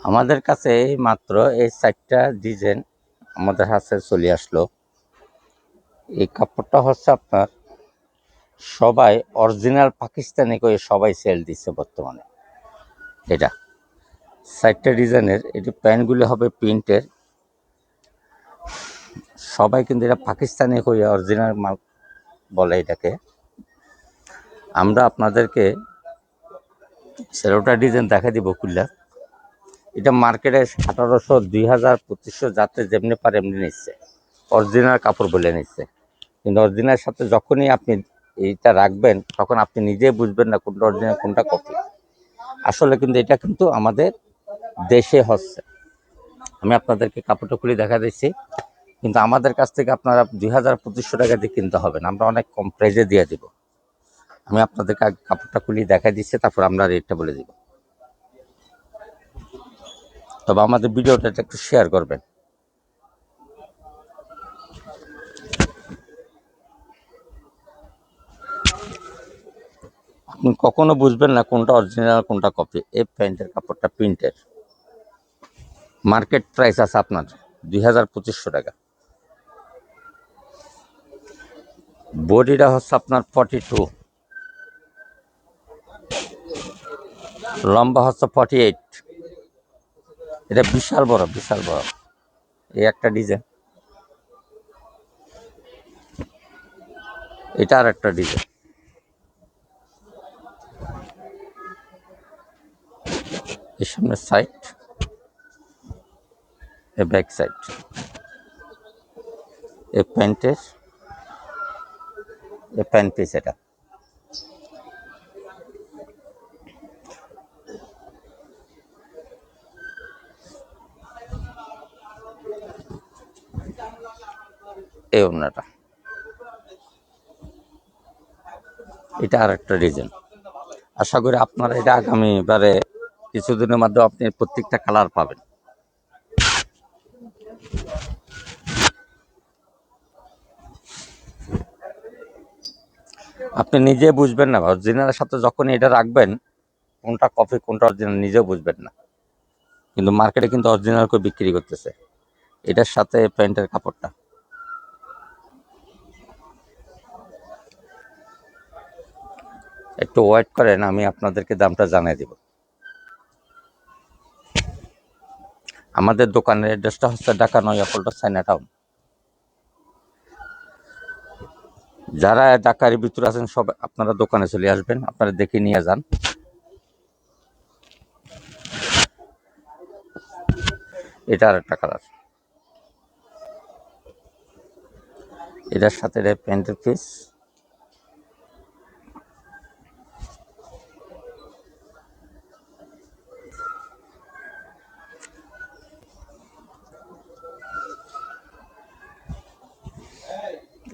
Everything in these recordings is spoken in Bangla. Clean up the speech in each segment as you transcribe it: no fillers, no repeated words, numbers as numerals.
আমাদের কাছে মাত্র এই 4টা ডিজাইন আমাদের হাতে চলে আসলো। এই কাপড়টা হচ্ছে আপনার সবাই অরিজিনাল পাকিস্তানি করে সবাই সেল দিচ্ছে বর্তমানে। এটা 4টা ডিজাইনের, এটি প্যান্টগুলি হবে প্রিন্টের। সবাই কিন্তু এটা পাকিস্তানি করে অরিজিনাল মাল বলে এটাকে। আমরা আপনাদেরকে 13টা ডিজাইন দেখা দিব খুললা। এটা মার্কেটে 1800, 2000, 2500 যাতে যেমনি পারে এমনি নিচ্ছে, অরিজিনাল কাপড় বলে নিচ্ছে। কিন্তু অরিজিনালের সাথে যখনই আপনি এইটা রাখবেন তখন আপনি নিজেই বুঝবেন না কোনটা অরিজিনাল কোনটা কপি। আসলে কিন্তু এটা কিন্তু আমাদের দেশে হচ্ছে। আমি আপনাদেরকে কাপড়টা খুলে দেখা দিচ্ছি, কিন্তু আমাদের কাছ থেকে আপনারা 2000, 2500 টাকা দিয়ে কিনতে হবে না, আমরা অনেক কম প্রাইজে দিয়ে দিব। আমি আপনাদেরকে কাপড়টা খুলে দেখা দিচ্ছি, তারপর আমরা রেটটা বলে দিব। তবে আমাদের ভিডিওটা একটু শেয়ার করবেন। আপনি কখনো বুঝবেন না কোনটা অরিজিনাল কোনটা কপি। এই প্যান্টের কাপড়টা প্রিন্টের, মার্কেট প্রাইস আছে আপনার 2000, 2500 টাকা। বডিটা হচ্ছে আপনার 42, লম্বা হচ্ছে 48। এটা বিশাল বড়, বিশাল বড়। এই একটা ডিজাইন, এটা আর একটা ডিজাইন। এর সামনের সাইড, এ ব্যাক সাইড। এ প্যান্টের, এ প্যান্ট পিস। এটা এই ওড়নাটা, এটা আর একটা ডিজাইন। আশা করি আপনারা এটা আগামীবারে কিছুদিনের মধ্যে আপনি প্রত্যেকটা কালার পাবেন। আপনি নিজে বুঝবেন না অরিজিনালের সাথে যখন এটা রাখবেন কোনটা কপি কোনটা অরিজিনাল নিজেও বুঝবেন না। কিন্তু মার্কেটে কিন্তু অরিজিনাল করে বিক্রি করতেছে। এটার সাথে প্যান্টের কাপড়টা একটু ওয়েট করেন, আমি আপনাদেরকে দামটা জানিয়ে দেব। আমাদের দোকানের অ্যাড্রেসটা হচ্ছে ঢাকা নয়াপল্টন চায়না টাউন। যারা ঢাকার ভিতরে আছেন সব আপনারা দোকানে চলে আসবেন, আপনারা দেখে নিয়ে যান। এটা আর একটা কালার, এটার সাথে প্যান্টের পিস।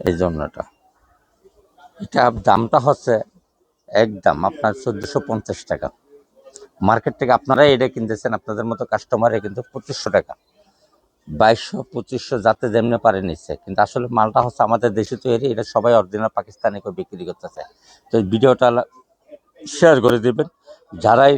এই জন্যটা এটা দামটা হচ্ছে একদম আপনার 1450 টাকা। মার্কেট থেকে আপনারা এটা কিনতেছেন, আপনাদের মতো কাস্টমারে কিন্তু 2500 টাকা, 2200, 2500 যাতে যেমনি পারে নিচ্ছে। কিন্তু আসলে মালটা হচ্ছে আমাদের দেশে তৈরি, এটা সবাই অরিজিনাল পাকিস্তানি করে বিক্রি করতেছে। তো ভিডিওটা শেয়ার করে দেবেন যারাই